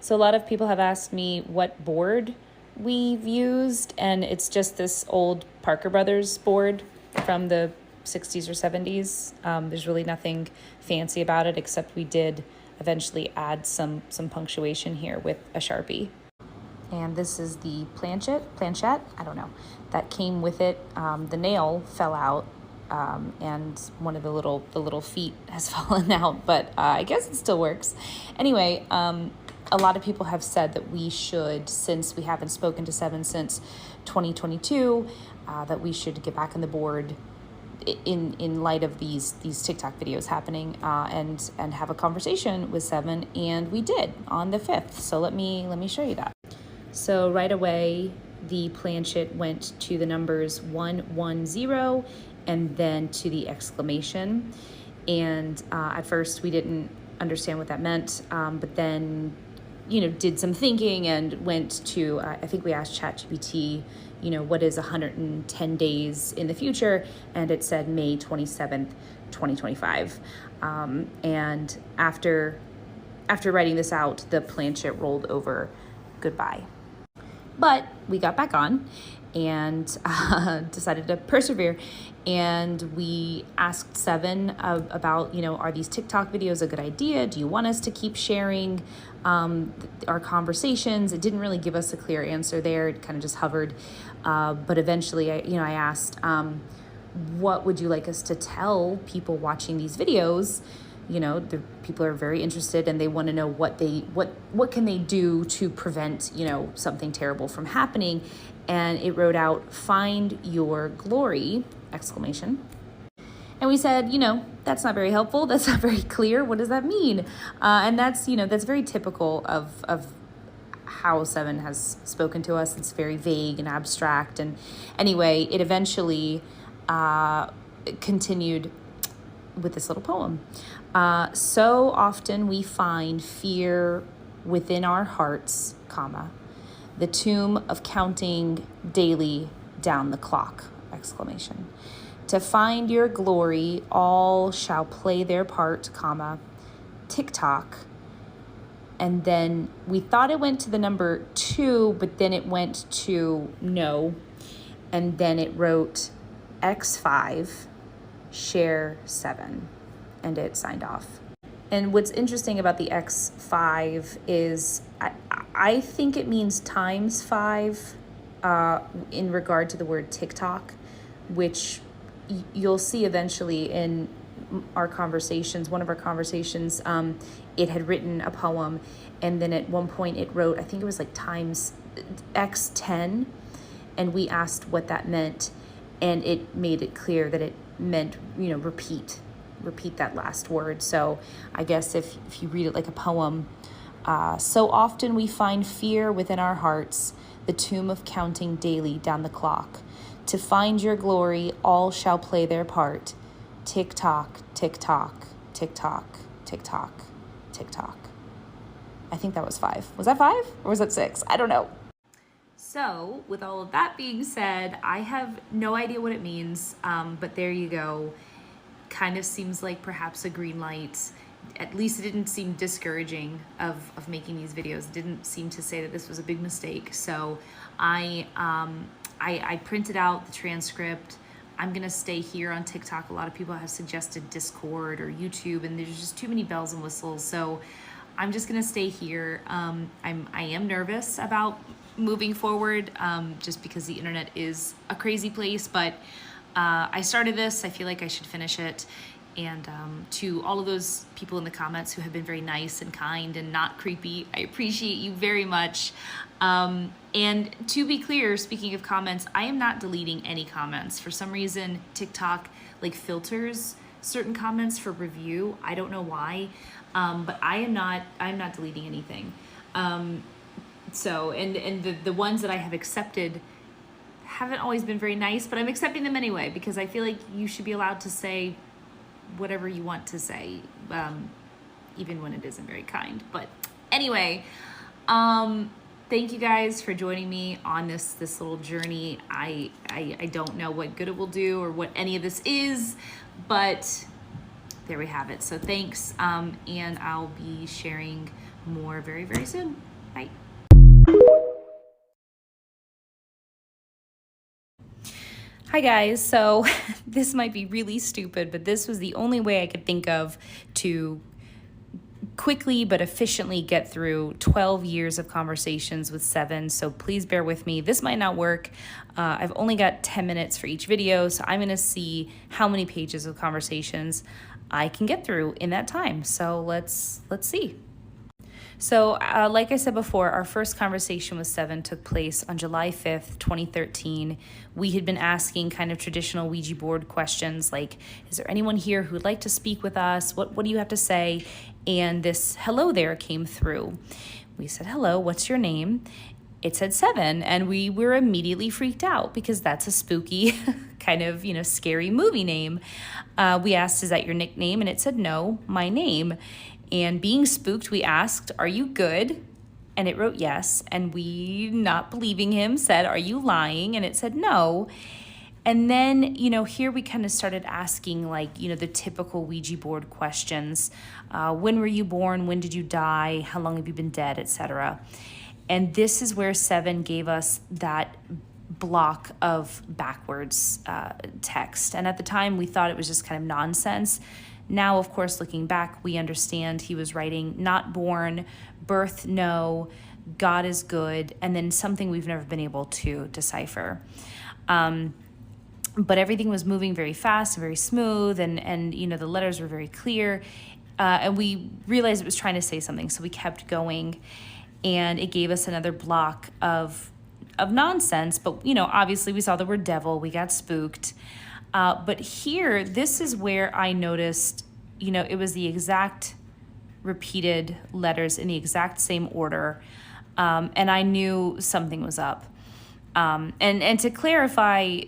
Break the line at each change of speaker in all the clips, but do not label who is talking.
So a lot of people have asked me what board we've used, and it's just this old Parker Brothers board from the 60s or 70s. There's really nothing fancy about it, except we did eventually add some punctuation here with a Sharpie. And this is the planchette, I don't know, that came with it. The nail fell out, and one of the little feet has fallen out, but I guess it still works. Anyway, a lot of people have said that we should, since we haven't spoken to Seven since 2022, that we should get back on the board in light of these TikTok videos happening, and have a conversation with Seven, and we did on the 5th. So let me show you that. So right away, the planchette went to the numbers 110 and then to the exclamation. And at first we didn't understand what that meant, but then did some thinking and went to, I think we asked ChatGPT, what is 110 days in the future? And it said May 27th, 2025. And after writing this out, the planchette rolled over goodbye. But we got back on and decided to persevere. And we asked Seven about, are these TikTok videos a good idea? Do you want us to keep sharing our conversations? It didn't really give us a clear answer there. It kind of just hovered. But eventually, I asked, what would you like us to tell people watching these videos? The people are very interested, and they want to know what can they do to prevent, something terrible from happening. And it wrote out, "Find your glory!" exclamation. And we said, that's not very helpful. That's not very clear. What does that mean? And that's very typical of how Seven has spoken to us. It's very vague and abstract. And anyway, it eventually continued with this little poem. So often we find fear within our hearts, the tomb of counting daily down the clock, exclamation. To find your glory, all shall play their part, TikTok. And then we thought it went to the number 2, but then it went to no. And then it wrote X5, share 7. And it signed off. And what's interesting about the X5 is I think it means times 5 in regard to the word TikTok, which you'll see eventually in our conversations. One of our conversations, it had written a poem, and then at one point it wrote, I think it was like times X10, and we asked what that meant, and it made it clear that it meant, repeat that last word. So I guess if you read it like a poem, so often we find fear within our hearts, the tomb of counting daily down the clock. To find your glory, all shall play their part. TikTok, TikTok, TikTok, TikTok, TikTok. I think that was 5. Was that 5 or was that 6? I don't know. So with all of that being said, I have no idea what it means, but there you go. Kind of seems like perhaps a green light. At least it didn't seem discouraging of making these videos. It didn't seem to say that this was a big mistake. So I printed out the transcript. I'm gonna stay here on TikTok. A lot of people have suggested Discord or YouTube, and there's just too many bells and whistles. So I'm just gonna stay here. I am nervous about moving forward, just because the internet is a crazy place, but I started this. I feel like I should finish it. And to all of those people in the comments who have been very nice and kind and not creepy, I appreciate you very much. And to be clear, speaking of comments, I am not deleting any comments. For some reason, TikTok filters certain comments for review. I don't know why, but I'm not deleting anything. So, and the ones that I have accepted haven't always been very nice, but I'm accepting them anyway, because I feel like you should be allowed to say whatever you want to say, even when it isn't very kind. But anyway, thank you guys for joining me on this little journey. I don't know what good it will do or what any of this is, but there we have it. So thanks, and I'll be sharing more very, very soon. Bye. Hi guys, so this might be really stupid, but this was the only way I could think of to quickly but efficiently get through 12 years of conversations with 7, so please bear with me. This might not work. I've only got 10 minutes for each video, so I'm gonna see how many pages of conversations I can get through in that time. So let's see. So like I said before, our first conversation with 7 took place on July 5th, 2013. We had been asking kind of traditional Ouija board questions like, is there anyone here who would like to speak with us? What do you have to say? And this hello there came through. We said, hello, what's your name? It said 7, and we were immediately freaked out because that's a spooky kind of, scary movie name. We asked, is that your nickname? And it said, no, my name. And being spooked, we asked, are you good? And it wrote yes. And we, not believing him, said, are you lying? And it said no. And then, here we kind of started asking the typical Ouija board questions. When were you born? When did you die? How long have you been dead? Etc. And this is where 7 gave us that block of backwards text. And at the time, we thought it was just kind of nonsense. Now, of course, looking back, we understand he was writing not born, birth no, God is good, and then something we've never been able to decipher. But everything was moving very fast and very smooth, and the letters were very clear. And we realized it was trying to say something, so we kept going. And it gave us another block of nonsense. But, obviously we saw the word devil, we got spooked. But here, this is where I noticed, it was the exact repeated letters in the exact same order. And I knew something was up. And to clarify,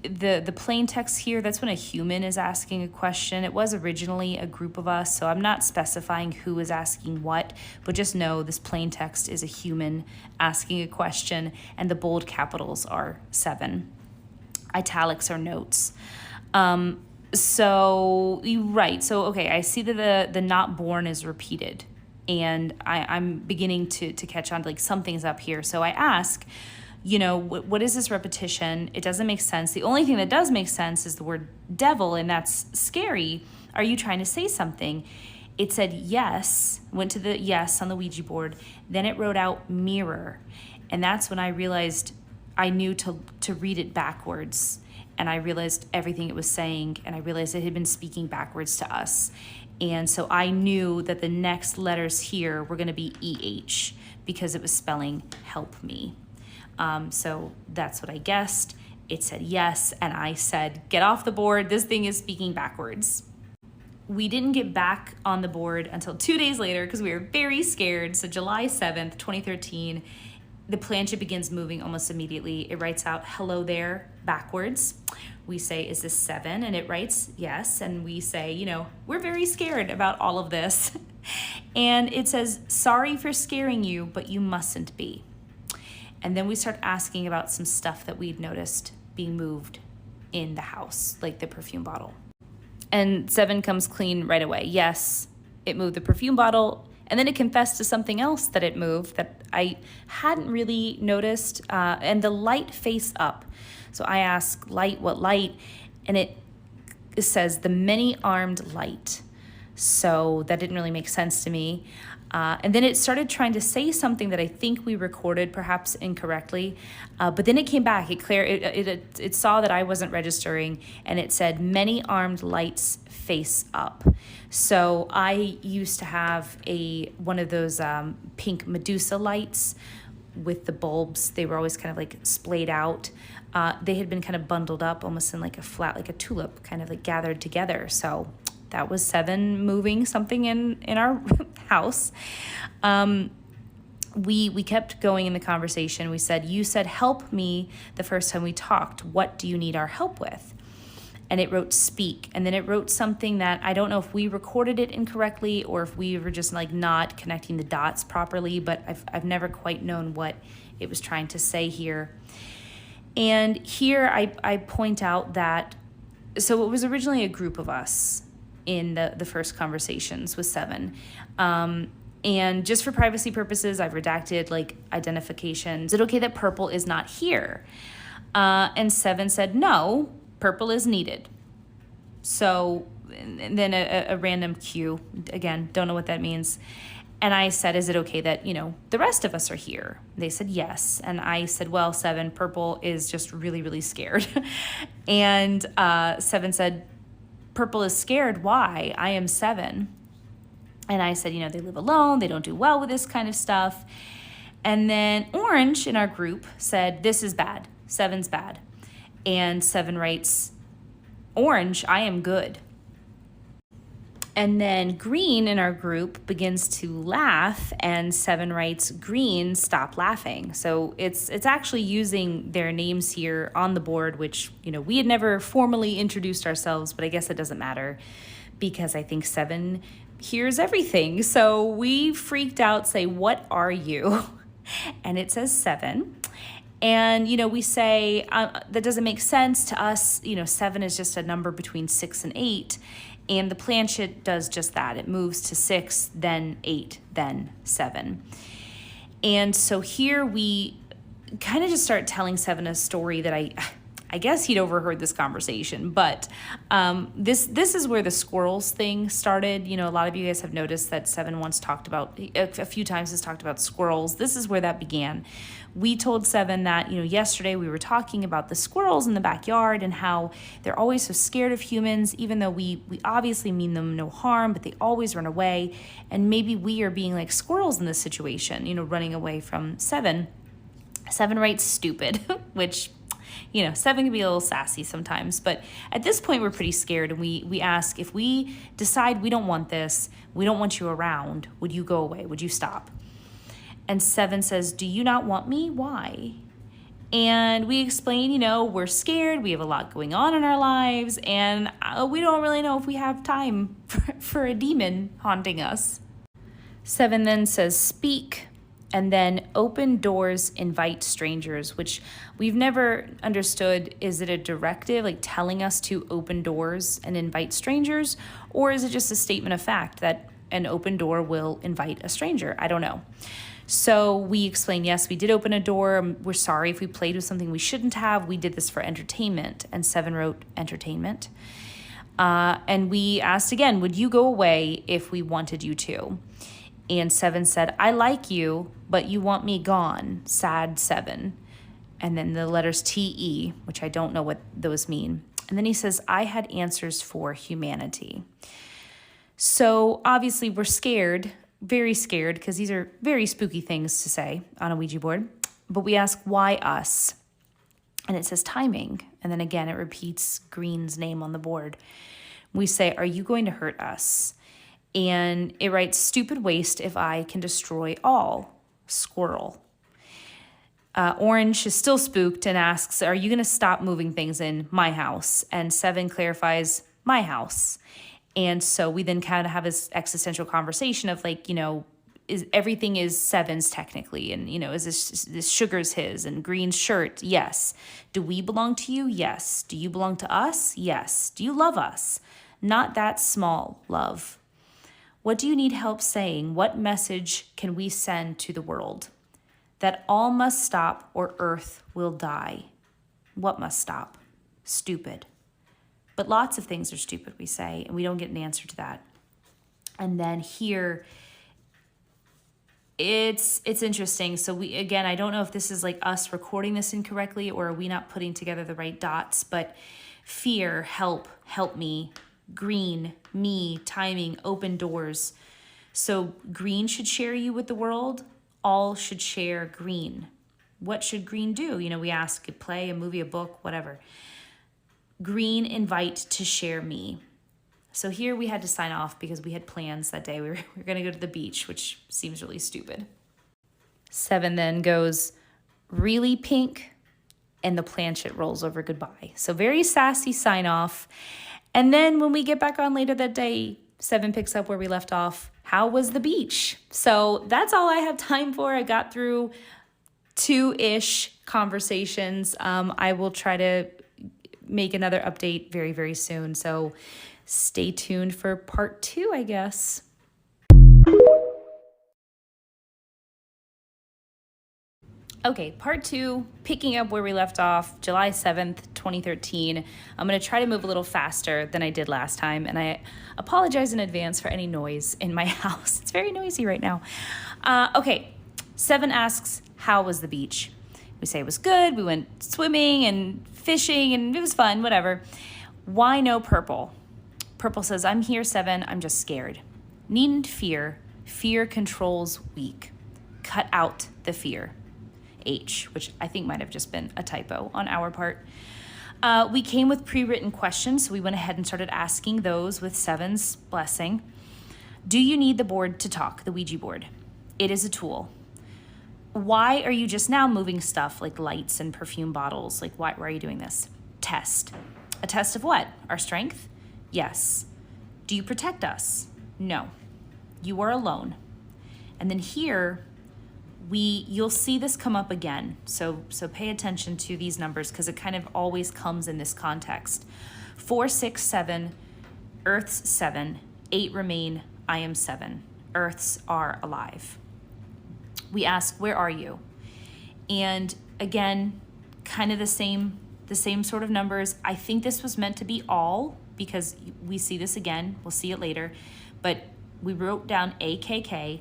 the plain text here, that's when a human is asking a question. It was originally a group of us, so I'm not specifying who is asking what, but just know this plain text is a human asking a question, and the bold capitals are 7. Italics are notes. So okay, I see that the not born is repeated, and I'm beginning to catch on, something's up here. So I ask, what is this repetition? It doesn't make sense. The only thing that does make sense is the word devil, and that's scary. Are you trying to say something? It said yes, went to the yes on the Ouija board, then it wrote out mirror, and that's when I realized I knew to read it backwards, and I realized everything it was saying, and I realized it had been speaking backwards to us. And so I knew that the next letters here were going to be EH because it was spelling help me. So that's what I guessed. It said yes, and I said, get off the board, this thing is speaking backwards. We didn't get back on the board until 2 days later because we were very scared. So July 7th, 2013, the planchette begins moving almost immediately. It writes out, hello there, backwards. We say, is this 7? And it writes, yes. And we say, we're very scared about all of this. And it says, sorry for scaring you, but you mustn't be. And then we start asking about some stuff that we'd noticed being moved in the house, like the perfume bottle. And 7 comes clean right away. Yes, it moved the perfume bottle. And then it confessed to something else that it moved that I hadn't really noticed, and the light face up. So I ask, light, what light? And it says the many-armed light. So that didn't really make sense to me. And then it started trying to say something that I think we recorded, perhaps incorrectly. But then it came back. It saw that I wasn't registering, and it said many-armed lights face up. So I used to have one of those pink Medusa lights with the bulbs. They were always kind of splayed out. They had been kind of bundled up almost in a flat, like a tulip, kind of gathered together. So that was 7 moving something in our house. We kept going in the conversation. We said, you said help me the first time we talked. What do you need our help with? And it wrote speak. And then it wrote something that I don't know if we recorded it incorrectly or if we were just not connecting the dots properly, but I've never quite known what it was trying to say here. And here I point out that, so it was originally a group of us in the first conversations with 7. And just for privacy purposes, I've redacted like identification. Is it okay that purple is not here? And 7 said, no, purple is needed. So and then a random Q, again, don't know what that means. And I said, is it okay that, the rest of us are here? They said yes. And I said, well, 7, purple is just really, really scared. And 7 said, purple is scared. Why? I am 7. And I said, they live alone. They don't do well with this kind of stuff. And then orange in our group said, this is bad. 7's bad. And 7 writes, orange, I am good. And then green in our group begins to laugh, and 7 writes, green, stop laughing. So it's actually using their names here on the board, which, we had never formally introduced ourselves, but I guess it doesn't matter because I think 7 hears everything. So we freaked out, say, what are you? And it says 7. And, we say, that doesn't make sense to us. 7 is just a number between 6 and 8. And the planchette does just that. It moves to 6, then 8, then 7. And so here we kind of just start telling 7 a story that I guess he'd overheard this conversation, but this is where the squirrels thing started. A lot of you guys have noticed that 7 once talked about, a few times has talked about squirrels. This is where that began. We told 7 that, yesterday we were talking about the squirrels in the backyard and how they're always so scared of humans, even though we obviously mean them no harm, but they always run away. And maybe we are being like squirrels in this situation, running away from 7. 7 writes stupid, which 7 can be a little sassy sometimes, but at this point we're pretty scared, and we ask, if we decide we don't want this, we don't want you around, would you go away? Would you stop? And 7 says, do you not want me? Why? And we explain, we're scared, we have a lot going on in our lives, and we don't really know if we have time for a demon haunting us. 7 then says, speak. And then open doors, invite strangers, which we've never understood. Is it a directive, like telling us to open doors and invite strangers? Or is it just a statement of fact that an open door will invite a stranger? I don't know. So we explained, yes, we did open a door. We're sorry if we played with something we shouldn't have. We did this for entertainment. And 7 wrote entertainment. And we asked again, would you go away if we wanted you to? And 7 said, I like you, but you want me gone. Sad 7. And then the letters T-E, which I don't know what those mean. And then he says, I had answers for humanity. So obviously we're scared, very scared, because these are very spooky things to say on a Ouija board. But we ask, why us? And it says timing. And then again, it repeats Green's name on the board. We say, are you going to hurt us? And it writes, stupid waste if I can destroy all. Squirrel. Orange is still spooked and asks, are you going to stop moving things in my house? And 7 clarifies, my house. And so we then kind of have this existential conversation of like, is everything is 7's technically. And, is this sugar's his and Green's shirt? Yes. Do we belong to you? Yes. Do you belong to us? Yes. Do you love us? Not that small love. What do you need help saying? What message can we send to the world? That all must stop or earth will die. What must stop? Stupid. But lots of things are stupid, we say, and we don't get an answer to that. And then here, it's interesting. So again, I don't know if this is like us recording this incorrectly or are we not putting together the right dots, but fear, help me. Green, me, timing, open doors. So green should share you with the world. All should share green. What should green do? We ask, a play, a movie, a book, whatever. Green, invite to share me. So here we had to sign off because we had plans that day. We were going to go to the beach, which seems really stupid. 7 then goes, really pink, and the planchette rolls over goodbye. So very sassy sign off. And then when we get back on later that day, 7 picks up where we left off. How was the beach? So that's all I have time for. I got through 2-ish conversations. I will try to make another update very, very soon. So stay tuned for part 2, I guess. Okay, part 2, picking up where we left off, July 7th, 2013. I'm going to try to move a little faster than I did last time, and I apologize in advance for any noise in my house. It's very noisy right now. Okay, 7 asks, how was the beach? We say it was good, we went swimming and fishing, and it was fun, whatever. Why no purple? Purple says, I'm here, 7, I'm just scared. Needn't fear, fear controls weak. Cut out the fear. H, which I think might have just been a typo on our part. We came with pre-written questions, so we went ahead and started asking those with 7's blessing. Do you need the board to talk, the Ouija board? It is a tool. Why are you just now moving stuff like lights and perfume bottles? Like, why are you doing this? Test. A test of what? Our strength? Yes. Do you protect us? No. You are alone. And then here, you'll see this come up again. So pay attention to these numbers because it kind of always comes in this context. 4, 6, 7, Earth's 7, 8 remain, I am 7. Earths are alive. We ask, where are you? And again, kind of the same sort of numbers. I think this was meant to be all because we see this again. We'll see it later. But we wrote down AKK.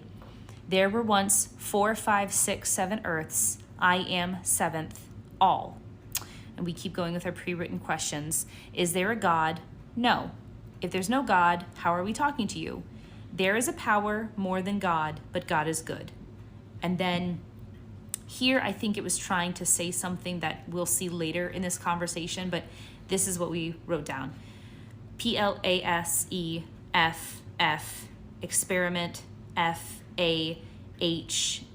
There were once 4, 5, 6, 7 Earths. I am 7th, all. And we keep going with our pre-written questions. Is there a God? No. If there's no God, how are we talking to you? There is a power more than God, but God is good. And then here, I think it was trying to say something that we'll see later in this conversation, but this is what we wrote down. PLASEFF, experiment, FAH,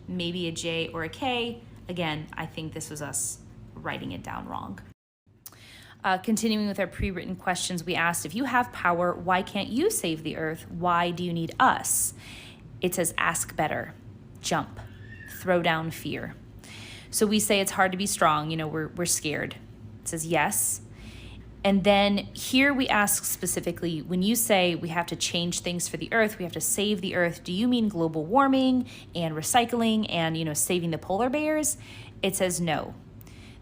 maybe a J or a K. Again, I think this was us writing it down wrong. Continuing with our pre-written questions, we asked, if you have power, why can't you save the earth? Why do you need us? It says, ask better, jump, throw down fear. So we say it's hard to be strong, we're scared. It says yes. And then here we ask specifically, when you say we have to change things for the earth, we have to save the earth, do you mean global warming and recycling and, saving the polar bears? It says no.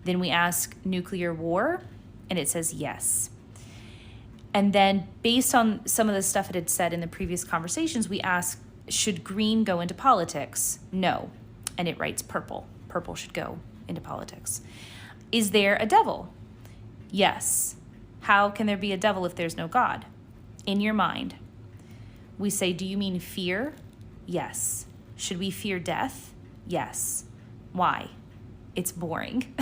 Then we ask nuclear war, and it says yes. And then based on some of the stuff it had said in the previous conversations, we ask, should green go into politics? No. And it writes purple. Purple should go into politics. Is there a devil? Yes. How can there be a devil if there's no God? In your mind. We say, do you mean fear? Yes. Should we fear death? Yes. Why? It's boring,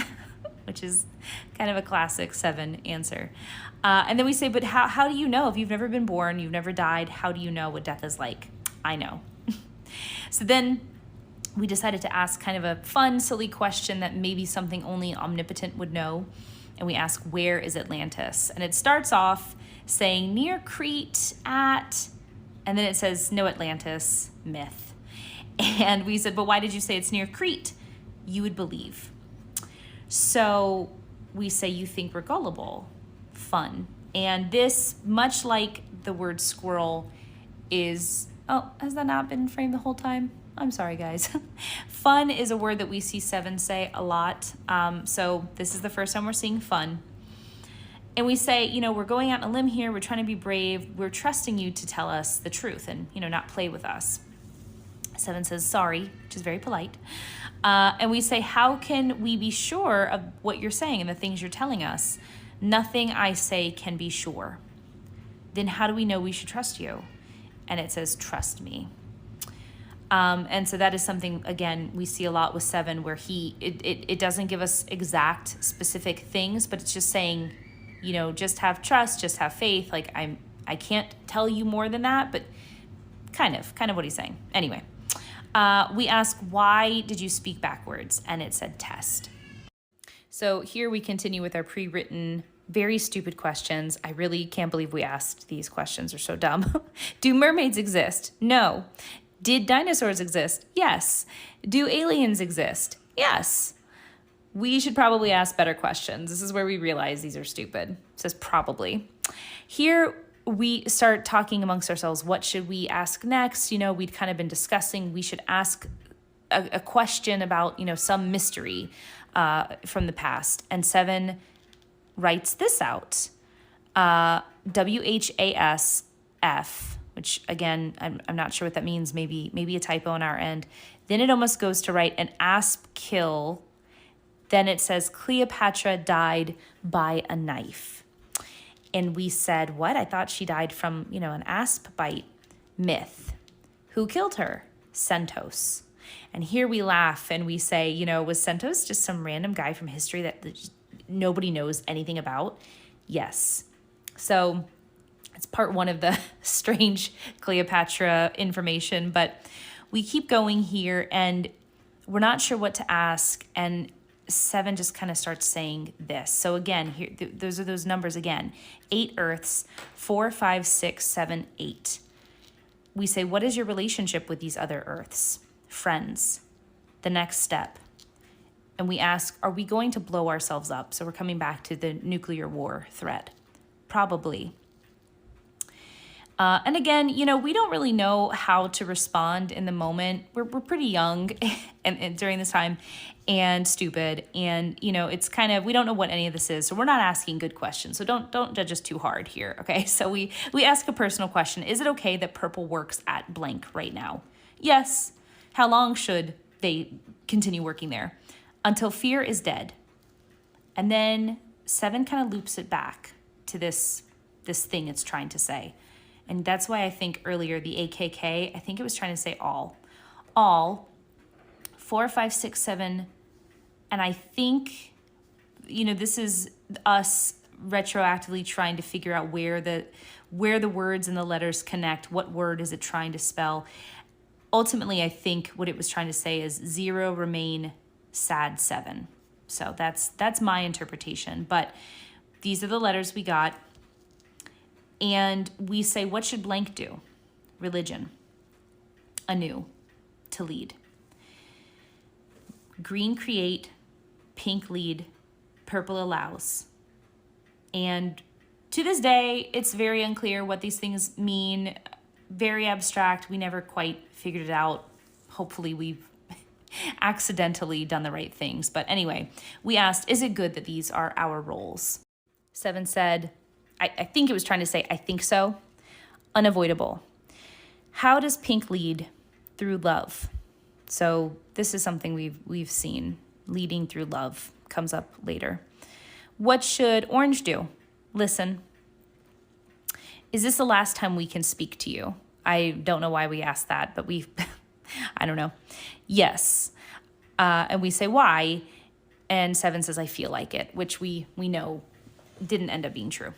which is kind of a classic 7 answer. And then we say, but how do you know? If you've never been born, you've never died, how do you know what death is like? I know. So then we decided to ask kind of a fun, silly question that maybe something only omnipotent would know. And we ask, where is Atlantis? And it starts off saying near Crete at, and then it says no Atlantis, myth. And we said, but why did you say it's near Crete? You would believe. So we say, you think we're gullible, fun. And this, much like the word squirrel is, oh, has that not been framed the whole time? I'm sorry, guys. Fun is a word that we see 7 say a lot. So this is the first time we're seeing fun. And we say, we're going out on a limb here. We're trying to be brave. We're trusting you to tell us the truth and, not play with us. 7 says, sorry, which is very polite. And we say, how can we be sure of what you're saying and the things you're telling us? Nothing I say can be sure. Then how do we know we should trust you? And it says, trust me. And so that is something, again, we see a lot with 7 where it doesn't give us exact specific things, but it's just saying, just have trust, just have faith. Like I can't tell you more than that, but kind of what he's saying. Anyway, we ask, why did you speak backwards? And it said test. So here we continue with our pre-written, very stupid questions. I really can't believe we asked these questions. They're so dumb. Do mermaids exist? No. Did dinosaurs exist? Yes. Do aliens exist? Yes. We should probably ask better questions. This is where we realize these are stupid. It says probably. Here we start talking amongst ourselves. What should we ask next? We'd kind of been discussing we should ask a question about, some mystery from the past. And 7 writes this out, WHASF, which again, I'm not sure what that means. Maybe a typo on our end. Then it almost goes to write an asp kill. Then it says Cleopatra died by a knife. And we said, what? I thought she died from, an asp bite. Myth. Who killed her? Sentos. And here we laugh and we say, was Sentos just some random guy from history that nobody knows anything about? Yes. So it's part 1 of the strange Cleopatra information, but we keep going here and we're not sure what to ask. And 7 just kind of starts saying this. So again, here, those are those numbers again. 8 Earths, 4, 5, 6, 7, 8. We say, what is your relationship with these other Earths? Friends. The next step. And we ask, are we going to blow ourselves up? So we're coming back to the nuclear war threat. Probably. And again, we don't really know how to respond in the moment. We're pretty young and during this time and stupid. And, it's kind of, we don't know what any of this is. So we're not asking good questions. So don't judge us too hard here. Okay. So we ask a personal question. Is it okay that purple works at blank right now? Yes. How long should they continue working there? Until fear is dead. And then 7 kind of loops it back to this thing it's trying to say. And that's why I think earlier the AKK, I think it was trying to say all, 4, 5, 6, 7. And I think, this is us retroactively trying to figure out where the words and the letters connect. What word is it trying to spell? Ultimately, I think what it was trying to say is 0 remain sad 7. So that's my interpretation. But these are the letters we got. And we say, what should blank do? Religion. Anew. To lead. Green create. Pink lead. Purple allows. And to this day, it's very unclear what these things mean. Very abstract. We never quite figured it out. Hopefully we've accidentally done the right things. But anyway, we asked, is it good that these are our roles? 7 said, I think it was trying to say, I think so. Unavoidable. How does pink lead? Through love. So this is something we've seen. Leading through love comes up later. What should orange do? Listen. Is this the last time we can speak to you? I don't know why we asked that, but I don't know. Yes. And we say, why? And 7 says, I feel like it, which we know didn't end up being true.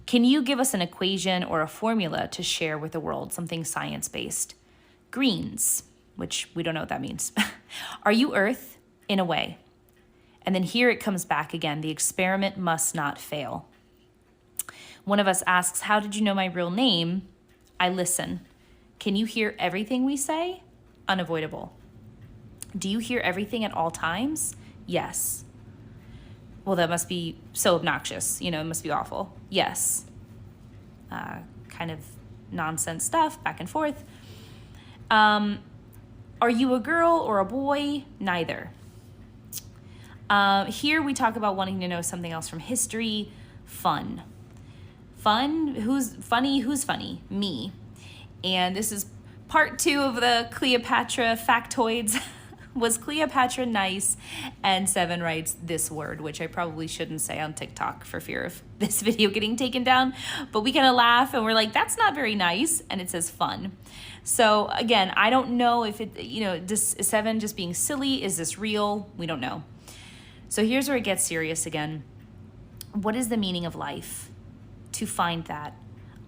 Can you give us an equation or a formula to share with the world, something science-based? Greens, which we don't know what that means. Are you Earth? In a way. And then here it comes back again. The experiment must not fail. One of us asks, how did you know my real name? I listen. Can you hear everything we say? Unavoidable. Do you hear everything at all times? Yes. Well, that must be so obnoxious. It must be awful. Yes. Kind of nonsense stuff, back and forth. Are you a girl or a boy? Neither. Here we talk about wanting to know something else from history. Fun. Fun? Who's funny? Who's funny? Me. And this is part 2 of the Cleopatra factoids. Was Cleopatra nice? And 7 writes this word, which I probably shouldn't say on TikTok for fear of this video getting taken down. But we kind of laugh and we're like, that's not very nice. And it says fun. So again, I don't know if it, is 7 just being silly? Is this real? We don't know. So here's where it gets serious again. What is the meaning of life? To find that,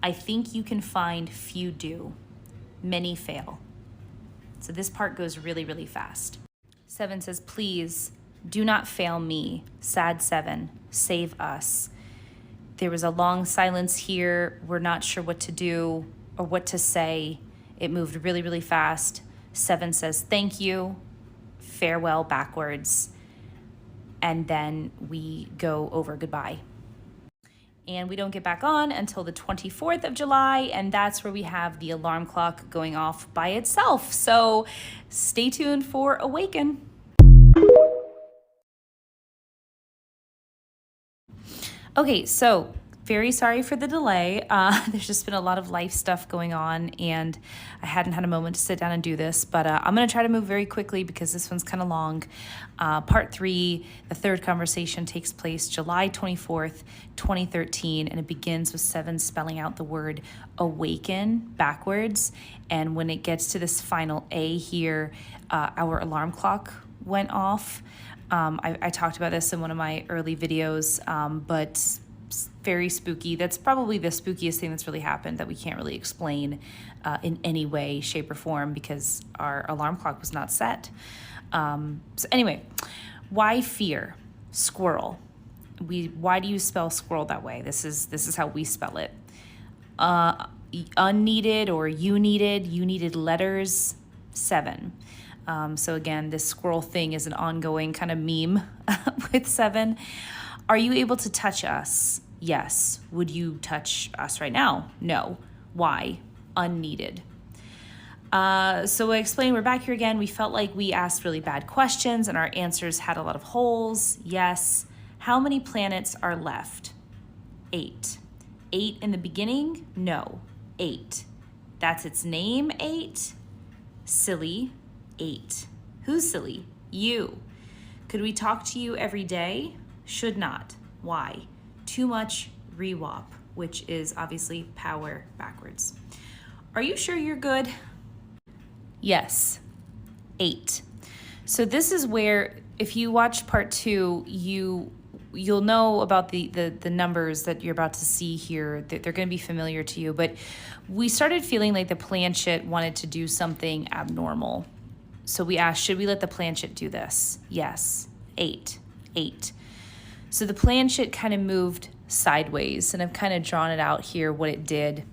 I think you can find few do. Many fail. So this part goes really, really fast. 7 says, please do not fail me. Sad 7, save us. There was a long silence here. We're not sure what to do or what to say. It moved really, really fast. 7 says, thank you. Farewell backwards. And then we go over goodbye. And we don't get back on until the 24th of July, and that's where we have the alarm clock going off by itself. So stay tuned for Awaken. Okay, so very sorry for the delay. There's just been a lot of life stuff going on, and I hadn't had a moment to sit down and do this, but I'm going to try to move very quickly because this one's kind of long. Part 3, the third conversation, takes place July 24th, 2013, and it begins with Seven spelling out the word awaken backwards. And when it gets to this final A here, our alarm clock went off. I talked about this in one of my early videos, but very spooky. That's probably the spookiest thing that's really happened that we can't really explain in any way, shape, or form because our alarm clock was not set. So anyway, why fear? Squirrel. Why do you spell squirrel that way? This is how we spell it. Unneeded or you needed letters, 7. So again, this squirrel thing is an ongoing kind of meme with 7. Are you able to touch us? Yes. Would you touch us right now? No. Why? Unneeded. So I explained, we're back here again. We felt like we asked really bad questions and our answers had a lot of holes. Yes. How many planets are left? 8. 8 in the beginning? No. 8. That's its name, 8. Silly. 8. Who's silly? You. Could we talk to you every day? Should not. Why? Too much rewop, which is obviously power backwards. Are you sure you're good? Yes. 8. So this is where, if you watch part 2, you'll know about the numbers that you're about to see here. They're going to be familiar to you, but we started feeling like the planchette wanted to do something abnormal. So we asked, should we let the planchette do this? Yes. 8. 8. So the planchette kind of moved sideways, and I've kind of drawn it out here what it did.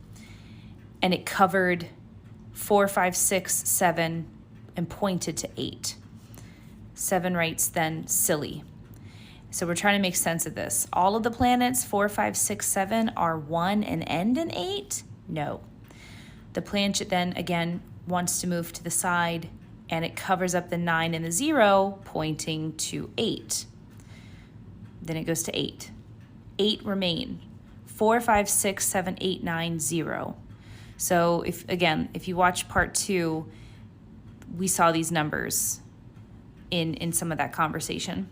And it covered 4, 5, 6, 7, and pointed to 8. 7 writes then silly. So we're trying to make sense of this. All of the planets, 4, 5, 6, 7, are 1 and end in 8? No. The planchette then, again, wants to move to the side, and it covers up the 9 and the 0, pointing to 8. Then it goes to 8. 8 remain. 4, 5, 6, 7, 8, 9, 0. So if you watch part 2, we saw these numbers in some of that conversation.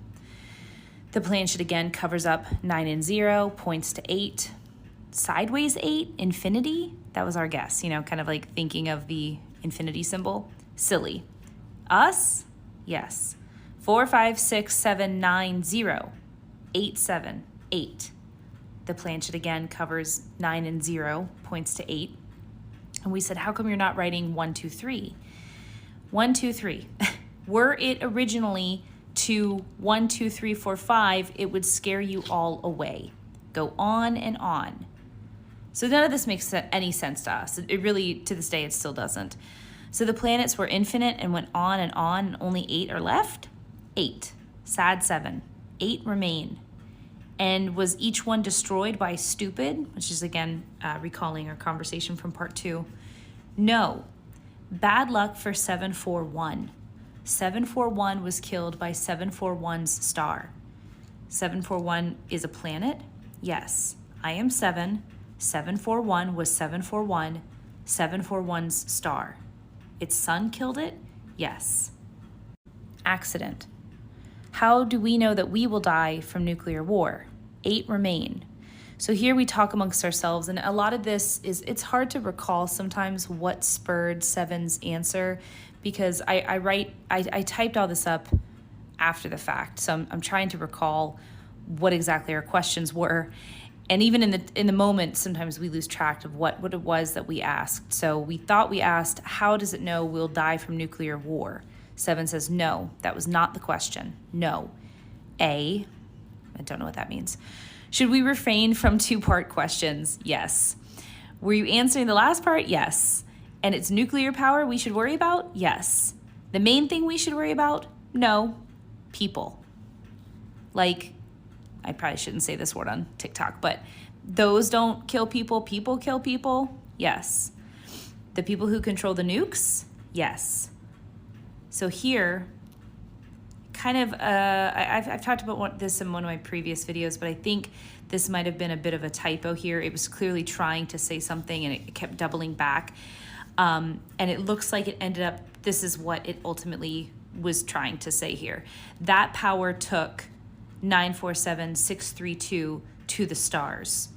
The planchette again covers up 9 and 0, points to 8. Sideways 8, infinity. That was our guess, kind of like thinking of the infinity symbol. Silly. Us? Yes. 4, 5, 6, 7, 9, 0. 8, 7, 8. The planchette again covers 9 and 0, points to 8. And we said, how come you're not writing 1, 2, 3? 1, 2, 3. Were it originally to 1, 2, 3, 4, 5, it would scare you all away. Go on and on. So none of this makes any sense to us. It really, to this day, it still doesn't. So the planets were infinite and went on, and only 8 are left? 8. Sad 7. 8 remain. And was each one destroyed by stupid, which is again recalling our conversation from part 2? No. Bad luck for 741. 741 was killed by 741's star. 741 is a planet? Yes. I am 7. 741 was 741. 741's star. Its sun killed it? Yes. Accident. How do we know that we will die from nuclear war? 8 remain. So here we talk amongst ourselves, and a lot of this it's hard to recall sometimes what spurred 7's answer, because I typed all this up after the fact. So I'm trying to recall what exactly our questions were. And even in the moment, sometimes we lose track of what it was that we asked. So we thought we asked, how does it know we'll die from nuclear war? 7 says, no, that was not the question. No. A, I don't know what that means. Should we refrain from 2-part questions? Yes. Were you answering the last part? Yes. And it's nuclear power we should worry about? Yes. The main thing we should worry about? No. People. Like, I probably shouldn't say this word on TikTok, but Those don't kill people, people kill people? Yes. The people who control the nukes? Yes. So here, kind of, I've talked about this in one of my previous videos, but I think this might have been a bit of a typo here. It was clearly trying to say something and it kept doubling back. And it looks like it ended up, this is what it ultimately was trying to say here. That power took 947-632 to the stars.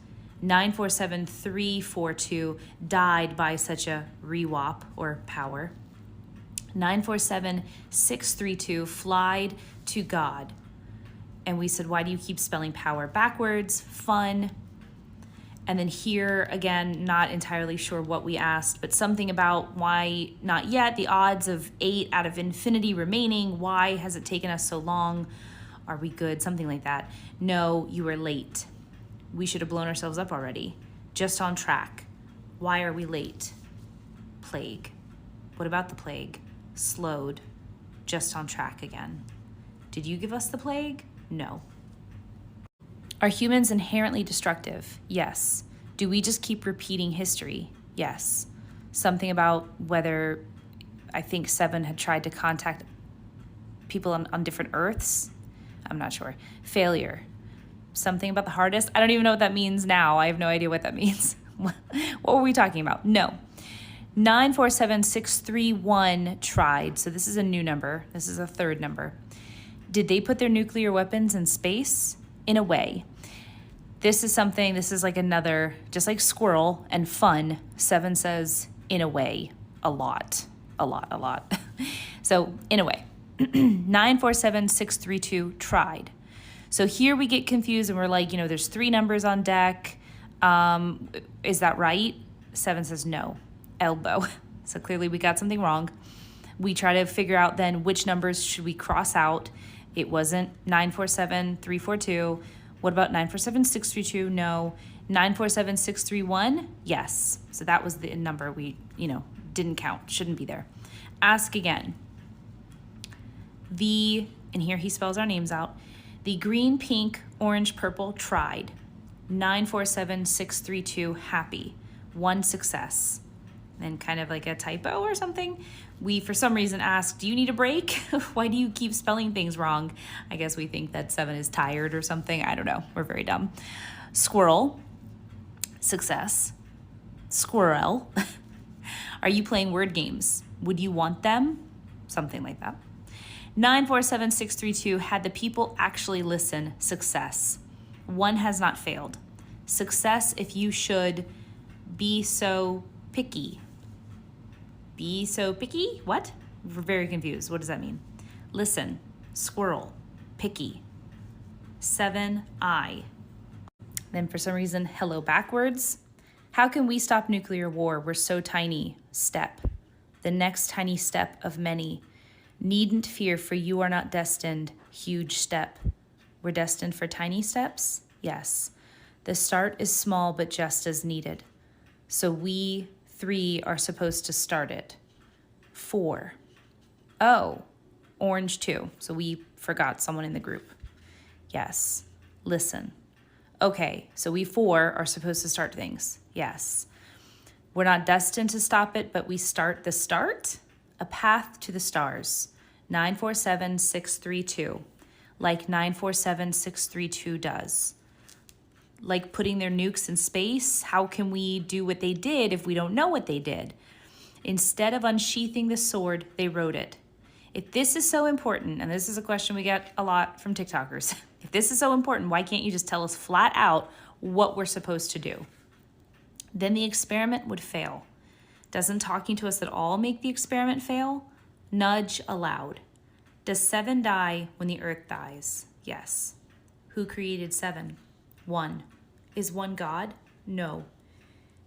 947-342 died by such a rewap or power. 947-632 flied to God. And we said, why do you keep spelling power backwards? Fun. And then here, again, not entirely sure what we asked, but something about why not yet, the odds of 8 out of infinity remaining, why has it taken us so long? Are we good? Something like that. No, you were late. We should have blown ourselves up already. Just on track. Why are we late? Plague. What about the plague? Slowed. Just on track again. Did you give us the plague? No. Are humans inherently destructive? Yes. Do we just keep repeating history? Yes. Something about whether, I think 7 had tried to contact people on different Earths. I'm not sure. Failure. Something about the hardest. I don't even know what that means now. I have no idea what that means. What were we talking about? No. 947-631 tried. So this is a new number. This is a third number. Did they put their nuclear weapons in space? In a way. This is something, this is like another, just like squirrel and fun, 7 says in a way, a lot. So in a way. 947-632 tried. So here we get confused and we're like, there's 3 numbers on deck. Is that right? 7 says no, elbow. So clearly we got something wrong. We try to figure out then which numbers should we cross out. It wasn't 947-342. What about 947-632? No. 947-631? Yes. So that was the number we, didn't count. Shouldn't be there. Ask again. And here he spells our names out. The green, pink, orange, purple tried. 947-632 happy. 1 success. And kind of like a typo or something. We, for some reason, asked, do you need a break? Why do you keep spelling things wrong? I guess we think that 7 is tired or something. I don't know. We're very dumb. Squirrel. Success. Squirrel. Are you playing word games? Would you want them? Something like that. 947-632 had the people actually listen. Success. 1 has not failed. Success if you should be so picky. Be so picky? What? We're very confused. What does that mean? Listen. Squirrel. Picky. 7, I. Then for some reason, hello backwards. How can we stop nuclear war? We're so tiny. Step. The next tiny step of many. Needn't fear, for you are not destined. Huge step. We're destined for tiny steps? Yes. The start is small, but just as needed. So we 3 are supposed to start it. 4. Oh, orange 2. So we forgot someone in the group. Yes. Listen. Okay, so we 4 are supposed to start things. Yes. We're not destined to stop it, but we start the start. A path to the stars. 947-632. Like 947-632 does. Like putting their nukes in space. How can we do what they did if we don't know what they did? Instead of unsheathing the sword, they wrote it. If this is so important, and this is a question we get a lot from TikTokers, if this is so important, why can't you just tell us flat out what we're supposed to do? Then the experiment would fail. Doesn't talking to us at all make the experiment fail? Nudge aloud. Does 7 die when the earth dies? Yes. Who created 7? 1. Is 1 God? No.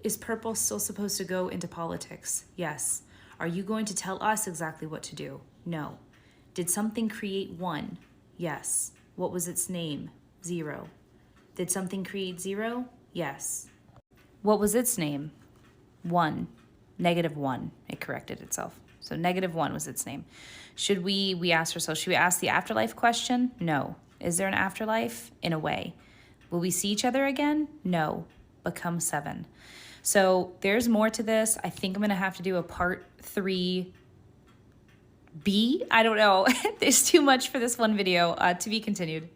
Is purple still supposed to go into politics? Yes. Are you going to tell us exactly what to do? No. Did something create 1? Yes. What was its name? 0. Did something create 0? Yes. What was its name? 1. -1. It corrected itself. So -1 was its name. Should we asked ourselves, should we ask the afterlife question? No. Is there an afterlife? In a way. Will we see each other again? No, but come 7. So there's more to this. I think I'm going to have to do a part 3B. I don't know. There's too much for this one video. To be continued.